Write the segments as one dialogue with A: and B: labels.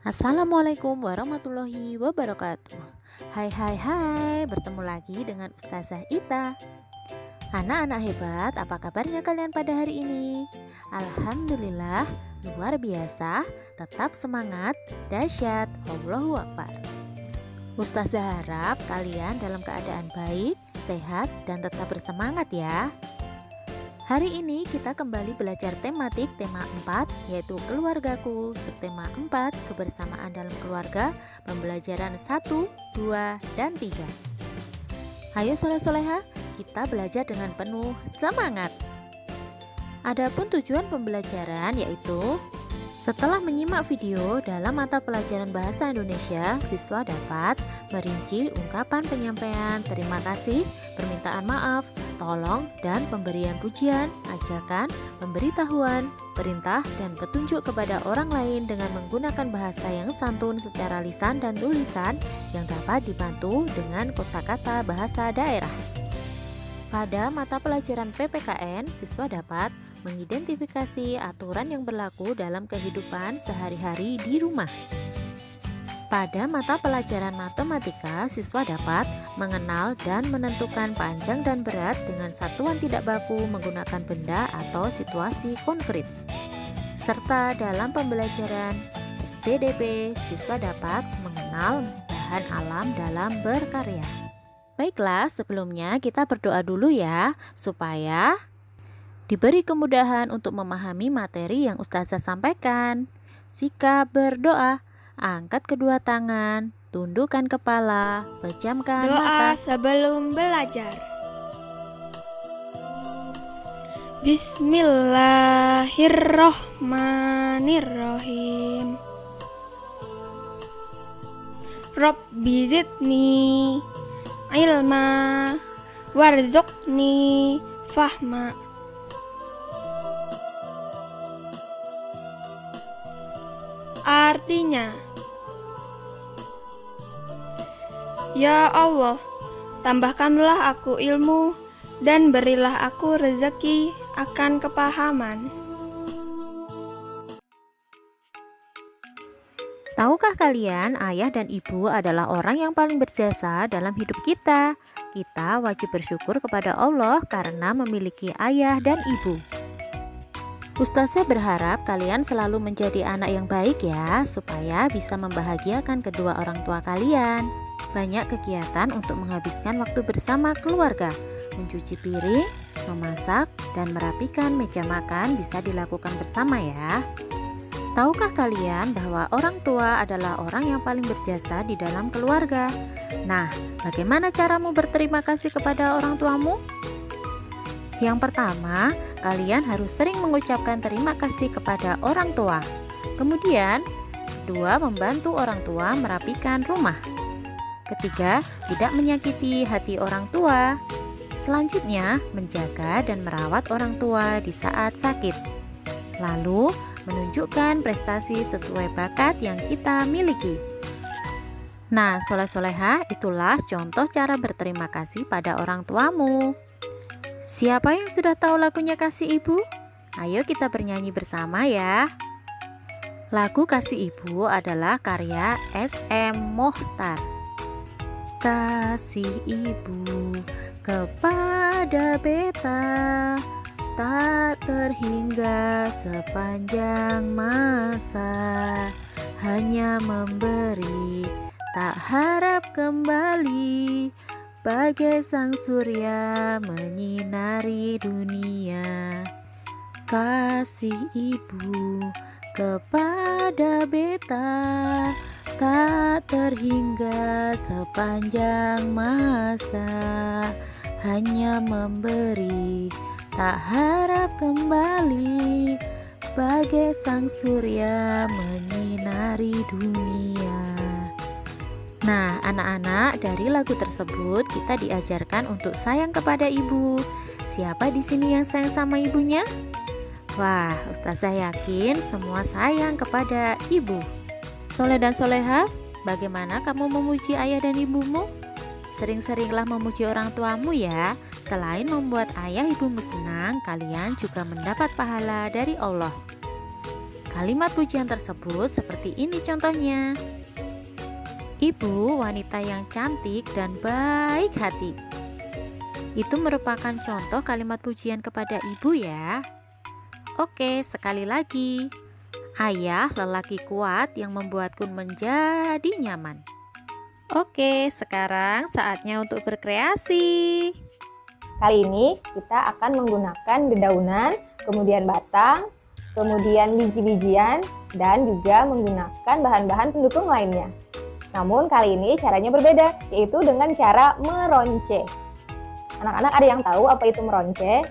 A: Assalamualaikum warahmatullahi wabarakatuh. Hai, bertemu lagi dengan Ustazah Ita. Anak-anak hebat, apa kabarnya kalian pada hari ini? Alhamdulillah, luar biasa, tetap semangat, dahsyat, Allahu Akbar. Ustazah harap kalian dalam keadaan baik, sehat, dan tetap bersemangat ya. Hari ini kita kembali belajar tematik tema 4 yaitu keluargaku, subtema 4 kebersamaan dalam keluarga, pembelajaran 1, 2, dan 3. Ayo soleh-soleha, kita belajar dengan penuh semangat. Adapun tujuan pembelajaran yaitu setelah menyimak video dalam mata pelajaran Bahasa Indonesia, siswa dapat merinci ungkapan penyampaian terima kasih, permintaan maaf, tolong, dan pemberian pujian, ajakan, pemberitahuan, perintah, dan petunjuk kepada orang lain dengan menggunakan bahasa yang santun secara lisan dan tulisan yang dapat dibantu dengan kosakata bahasa daerah. Pada mata pelajaran PPKN, siswa dapat mengidentifikasi aturan yang berlaku dalam kehidupan sehari-hari di rumah. Pada mata pelajaran matematika, siswa dapat mengenal dan menentukan panjang dan berat dengan satuan tidak baku menggunakan benda atau situasi konkret. Serta dalam pembelajaran SPDP, siswa dapat mengenal bahan alam dalam berkarya. Baiklah, sebelumnya kita berdoa dulu ya, supaya diberi kemudahan untuk memahami materi yang Ustazah sampaikan. Sikap berdoa, angkat kedua tangan, tundukkan kepala, pejamkan
B: Doa
A: mata.
B: sebelum belajar. Bismillahirrohmanirrohim. Rabbi zidni ilma warzuqni fahma. Artinya, ya Allah, tambahkanlah aku ilmu dan berilah aku rezeki akan kepahaman.
A: Tahukah kalian, ayah dan ibu adalah orang yang paling berjasa dalam hidup kita. Kita wajib bersyukur kepada Allah karena memiliki ayah dan ibu. Ustazah berharap kalian selalu menjadi anak yang baik ya, supaya bisa membahagiakan kedua orang tua kalian. Banyak kegiatan untuk menghabiskan waktu bersama keluarga. Mencuci piring, memasak, dan merapikan meja makan bisa dilakukan bersama ya. Tahukah kalian bahwa orang tua adalah orang yang paling berjasa di dalam keluarga? Nah, bagaimana caramu berterima kasih kepada orang tuamu? Yang pertama, kalian harus sering mengucapkan terima kasih kepada orang tua. Kemudian, kedua, membantu orang tua merapikan rumah. Ketiga, tidak menyakiti hati orang tua. Selanjutnya, menjaga dan merawat orang tua di saat sakit. Lalu, menunjukkan prestasi sesuai bakat yang kita miliki. Nah, soleh-soleha, itulah contoh cara berterima kasih pada orang tuamu. Siapa yang sudah tahu lagunya Kasih Ibu? Ayo kita bernyanyi bersama ya. Lagu Kasih Ibu adalah karya S.M. Mohtar. Kasih ibu kepada beta tak terhingga sepanjang masa, hanya memberi tak harap kembali, bagai sang surya menyinari dunia. Kasih ibu kepada beta tak terhingga sepanjang masa, hanya memberi tak harap kembali, bagai sang surya menyinari dunia. Nah, anak-anak, dari lagu tersebut kita diajarkan untuk sayang kepada ibu. Siapa di sini yang sayang sama ibunya? Wah, Ustazah yakin semua sayang kepada ibu. Soleh dan soleha, bagaimana kamu memuji ayah dan ibumu? Sering-seringlah memuji orang tuamu ya. Selain membuat ayah ibumu senang, kalian juga mendapat pahala dari Allah. Kalimat pujian tersebut seperti ini contohnya. Ibu wanita yang cantik dan baik hati. Itu merupakan contoh kalimat pujian kepada ibu ya. Oke, sekali lagi. Ayah lelaki kuat yang membuatku menjadi nyaman. Oke, sekarang saatnya untuk berkreasi.
C: Kali ini kita akan menggunakan dedaunan, kemudian batang, kemudian biji-bijian, dan juga menggunakan bahan-bahan pendukung lainnya. Namun kali ini caranya berbeda, yaitu dengan cara meronce. Anak-anak ada yang tahu apa itu meronce?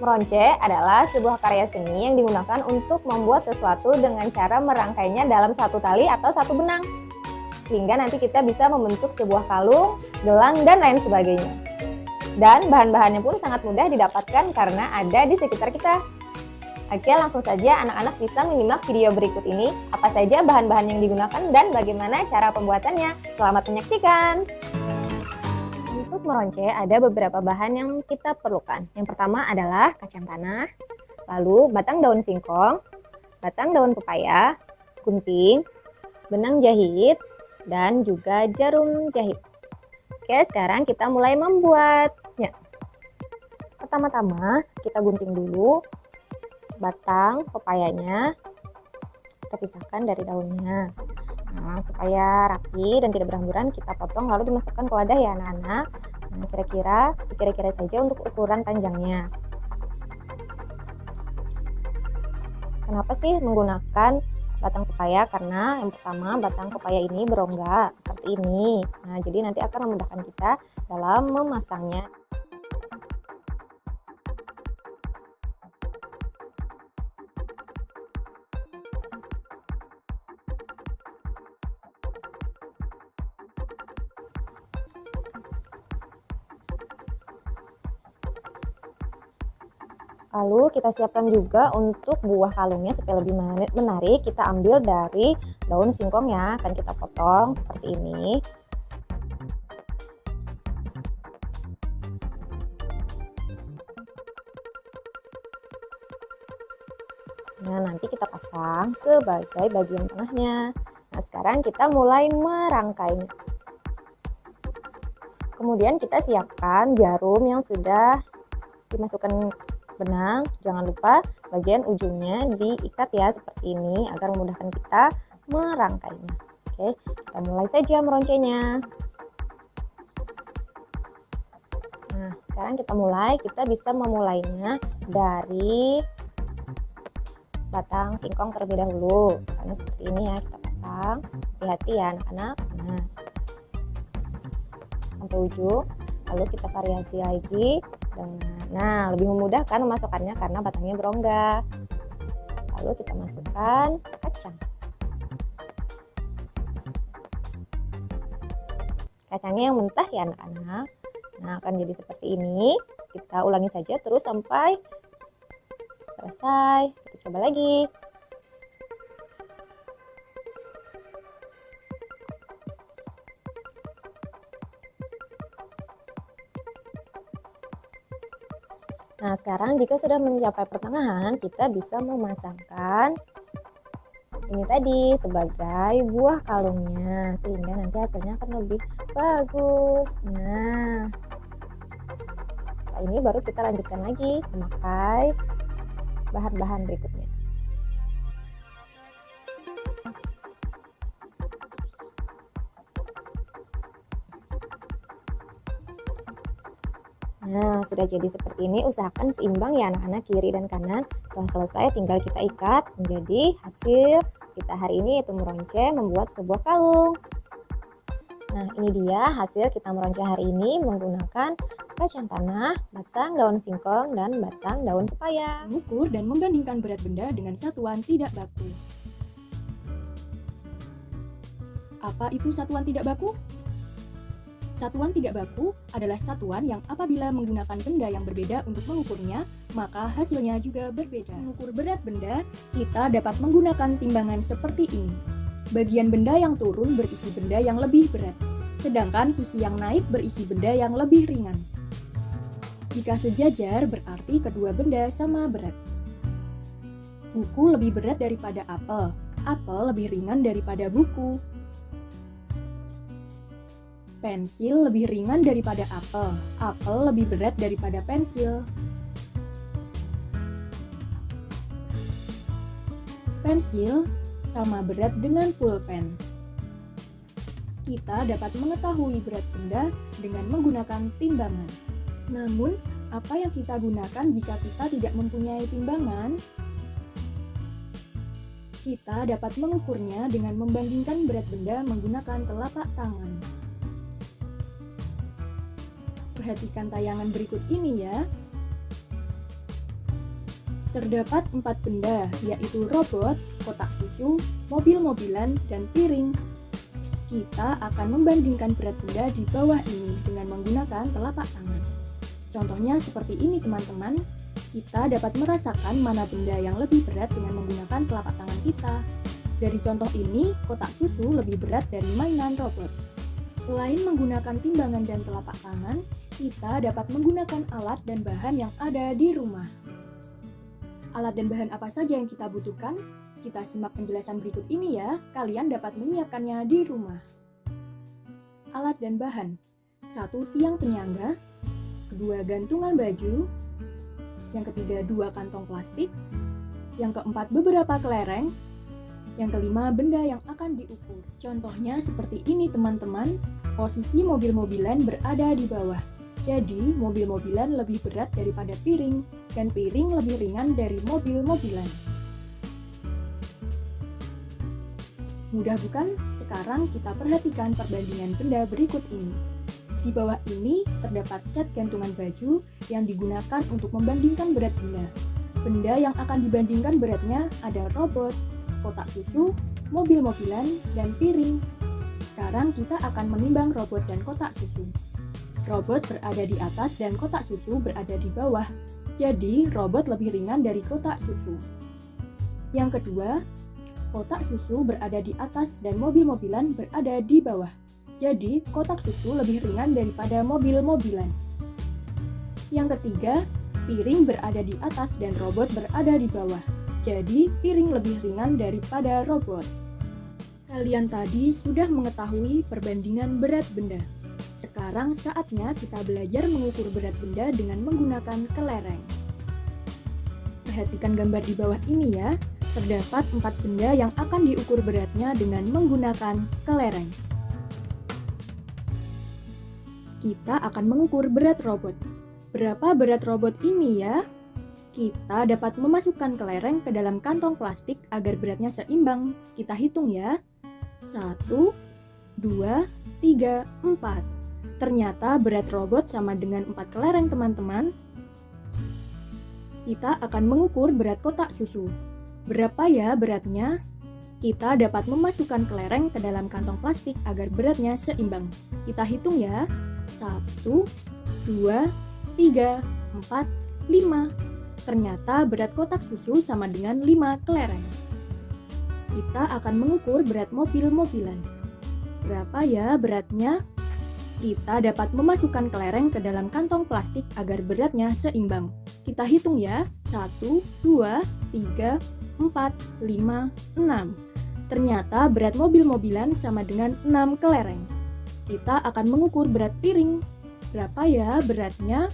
C: Meronce adalah sebuah karya seni yang digunakan untuk membuat sesuatu dengan cara merangkainya dalam satu tali atau satu benang. Sehingga nanti kita bisa membentuk sebuah kalung, gelang, dan lain sebagainya. Dan bahan-bahannya pun sangat mudah didapatkan karena ada di sekitar kita. Oke, langsung saja anak-anak bisa menyimak video berikut ini. Apa saja bahan-bahan yang digunakan dan bagaimana cara pembuatannya. Selamat menyaksikan! Untuk meronce ada beberapa bahan yang kita perlukan. Yang pertama adalah kacang tanah, lalu batang daun singkong, batang daun pepaya, gunting, benang jahit, dan juga jarum jahit. Oke, sekarang kita mulai membuatnya. Pertama-tama kita gunting dulu batang pepayanya, kita pisahkan dari daunnya. Nah, supaya rapi dan tidak berhamburan, kita potong lalu dimasukkan ke wadah ya anak-anak. Nah, kira-kira saja untuk ukuran panjangnya. Kenapa sih menggunakan batang pepaya? Karena yang pertama, batang pepaya ini berongga seperti ini. Nah, jadi nanti akan memudahkan kita dalam memasangnya. Lalu kita siapkan juga untuk buah kalungnya supaya lebih menarik. Kita ambil dari daun singkong ya, akan kita potong seperti ini. Nah, nanti kita pasang sebagai bagian tengahnya. Nah, sekarang kita mulai merangkainya. Kemudian kita siapkan jarum yang sudah dimasukkan benang. Jangan lupa bagian ujungnya diikat ya seperti ini agar memudahkan kita merangkainya. Oke, kita mulai saja meroncenya. Nah, sekarang kita bisa memulainya dari batang singkong terlebih dahulu. Karena seperti ini ya, kita pasang. Hati-hati ya anak-anak. Nah, sampai ujung. Lalu kita variasi lagi dengan, lebih memudahkan memasukkannya karena batangnya berongga. Lalu kita masukkan kacang. Kacangnya yang mentah ya anak-anak. Nah, akan jadi seperti ini. Kita ulangi saja terus sampai selesai. Kita coba lagi. Nah, sekarang jika sudah mencapai pertengahan, kita bisa memasangkan ini tadi sebagai buah kalungnya, sehingga nanti hasilnya akan lebih bagus. Nah, setelah ini baru kita lanjutkan lagi memakai bahan-bahan berikutnya. Nah, sudah jadi seperti ini. Usahakan seimbang ya anak-anak, kiri dan kanan. Setelah selesai tinggal kita ikat menjadi hasil kita hari ini, yaitu meronce membuat sebuah kalung. Nah, ini dia hasil kita meronce hari ini menggunakan kacang tanah, batang daun singkong, dan batang daun pepaya.
D: Mengukur dan membandingkan berat benda dengan satuan tidak baku. Apa itu satuan tidak baku? Satuan tidak baku adalah satuan yang apabila menggunakan benda yang berbeda untuk mengukurnya, maka hasilnya juga berbeda. Mengukur berat benda, kita dapat menggunakan timbangan seperti ini. Bagian benda yang turun berisi benda yang lebih berat, sedangkan sisi yang naik berisi benda yang lebih ringan. Jika sejajar, berarti kedua benda sama berat. Buku lebih berat daripada apel. Apel lebih ringan daripada buku. Pensil lebih ringan daripada apel. Apel lebih berat daripada pensil. Pensil sama berat dengan pulpen. Kita dapat mengetahui berat benda dengan menggunakan timbangan. Namun, apa yang kita gunakan jika kita tidak mempunyai timbangan? Kita dapat mengukurnya dengan membandingkan berat benda menggunakan telapak tangan. Perhatikan tayangan berikut ini ya. Terdapat 4 benda, yaitu robot, kotak susu, mobil-mobilan, dan piring. Kita akan membandingkan berat benda di bawah ini dengan menggunakan telapak tangan. Contohnya seperti ini teman-teman. Kita dapat merasakan mana benda yang lebih berat dengan menggunakan telapak tangan kita. Dari contoh ini, kotak susu lebih berat dari mainan robot. Selain menggunakan timbangan dan telapak tangan, kita dapat menggunakan alat dan bahan yang ada di rumah. Alat dan bahan apa saja yang kita butuhkan? Kita simak penjelasan berikut ini ya, kalian dapat menyiapkannya di rumah. Alat dan bahan: 1 tiang penyangga, 2 gantungan baju, yang ketiga 2 kantong plastik, yang keempat beberapa kelereng, yang kelima benda yang akan diukur. Contohnya seperti ini teman-teman, posisi mobil-mobilan berada di bawah. Jadi mobil-mobilan lebih berat daripada piring, dan piring lebih ringan dari mobil-mobilan. Mudah bukan? Sekarang kita perhatikan perbandingan benda berikut ini. Di bawah ini terdapat set gantungan baju yang digunakan untuk membandingkan berat benda. Benda yang akan dibandingkan beratnya ada robot, kotak susu, mobil-mobilan, dan piring. Sekarang kita akan menimbang robot dan kotak susu. Robot berada di atas dan kotak susu berada di bawah. Jadi, robot lebih ringan dari kotak susu. Yang kedua, kotak susu berada di atas dan mobil-mobilan berada di bawah. Jadi, kotak susu lebih ringan daripada mobil-mobilan. Yang ketiga, piring berada di atas dan robot berada di bawah. Jadi, piring lebih ringan daripada robot. Kalian tadi sudah mengetahui perbandingan berat benda. Sekarang saatnya kita belajar mengukur berat benda dengan menggunakan kelereng. Perhatikan gambar di bawah ini ya. Terdapat 4 benda yang akan diukur beratnya dengan menggunakan kelereng. Kita akan mengukur berat robot. Berapa berat robot ini ya? Kita dapat memasukkan kelereng ke dalam kantong plastik agar beratnya seimbang. Kita hitung ya. 1, 2, 3, 4. Ternyata berat robot sama dengan 4 kelereng teman-teman. Kita akan mengukur berat kotak susu. Berapa ya beratnya? Kita dapat memasukkan kelereng ke dalam kantong plastik agar beratnya seimbang. Kita hitung ya. 1, 2, 3, 4, 5. Ternyata berat kotak susu sama dengan 5 kelereng. Kita akan mengukur berat mobil-mobilan. Berapa ya beratnya? Kita dapat memasukkan kelereng ke dalam kantong plastik agar beratnya seimbang. Kita hitung ya. 1, 2, 3, 4, 5, 6. Ternyata berat mobil-mobilan sama dengan 6 kelereng. Kita akan mengukur berat piring. Berapa ya beratnya?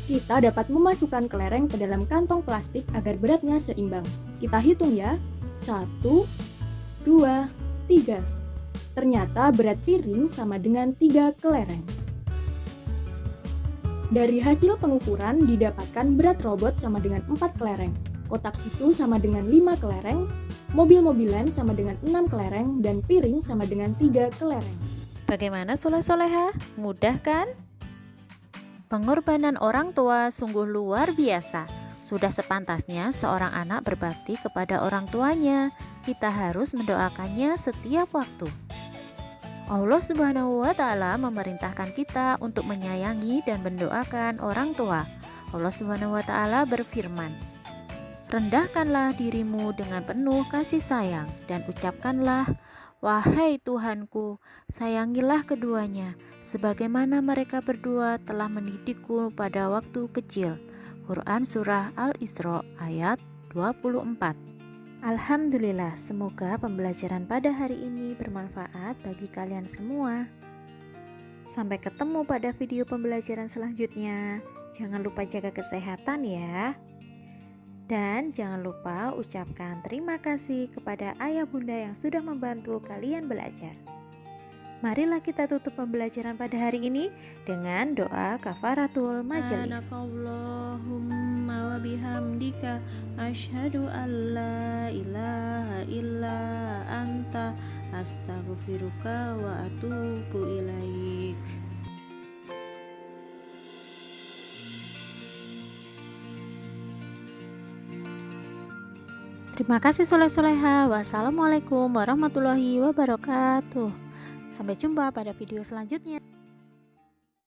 D: Kita dapat memasukkan kelereng ke dalam kantong plastik agar beratnya seimbang. Kita hitung ya. 1, 2, 3. Ternyata berat piring sama dengan 3 kelereng. Dari hasil pengukuran didapatkan berat robot sama dengan 4 kelereng, kotak susu sama dengan 5 kelereng, mobil-mobilan sama dengan 6 kelereng, dan piring sama dengan 3 kelereng.
A: Bagaimana soleh-soleha? Mudah kan? Pengorbanan orang tua sungguh luar biasa. Sudah sepantasnya seorang anak berbakti kepada orang tuanya. Kita harus mendoakannya setiap waktu. Allah Subhanahu wa Ta'ala memerintahkan kita untuk menyayangi dan mendoakan orang tua. Allah Subhanahu wa Ta'ala berfirman, "Rendahkanlah dirimu dengan penuh kasih sayang dan ucapkanlah, 'Wahai Tuhanku, sayangilah keduanya, sebagaimana mereka berdua telah mendidikku pada waktu kecil.'" Quran Surah Al-Isra ayat Alhamdulillah, semoga pembelajaran pada hari ini bermanfaat bagi kalian semua. Sampai ketemu pada video pembelajaran selanjutnya. Jangan lupa jaga kesehatan ya. Dan jangan lupa ucapkan terima kasih kepada ayah bunda yang sudah membantu kalian belajar. Marilah kita tutup pembelajaran pada hari ini dengan doa kafaratul majelis. Subhanakallahumma wa bihamdika asyhadu an la ilaha illa anta astaghfiruka wa atubu ilaik. Terima kasih soleh-soleha. Wassalamualaikum warahmatullahi wabarakatuh. Sampai jumpa pada video selanjutnya.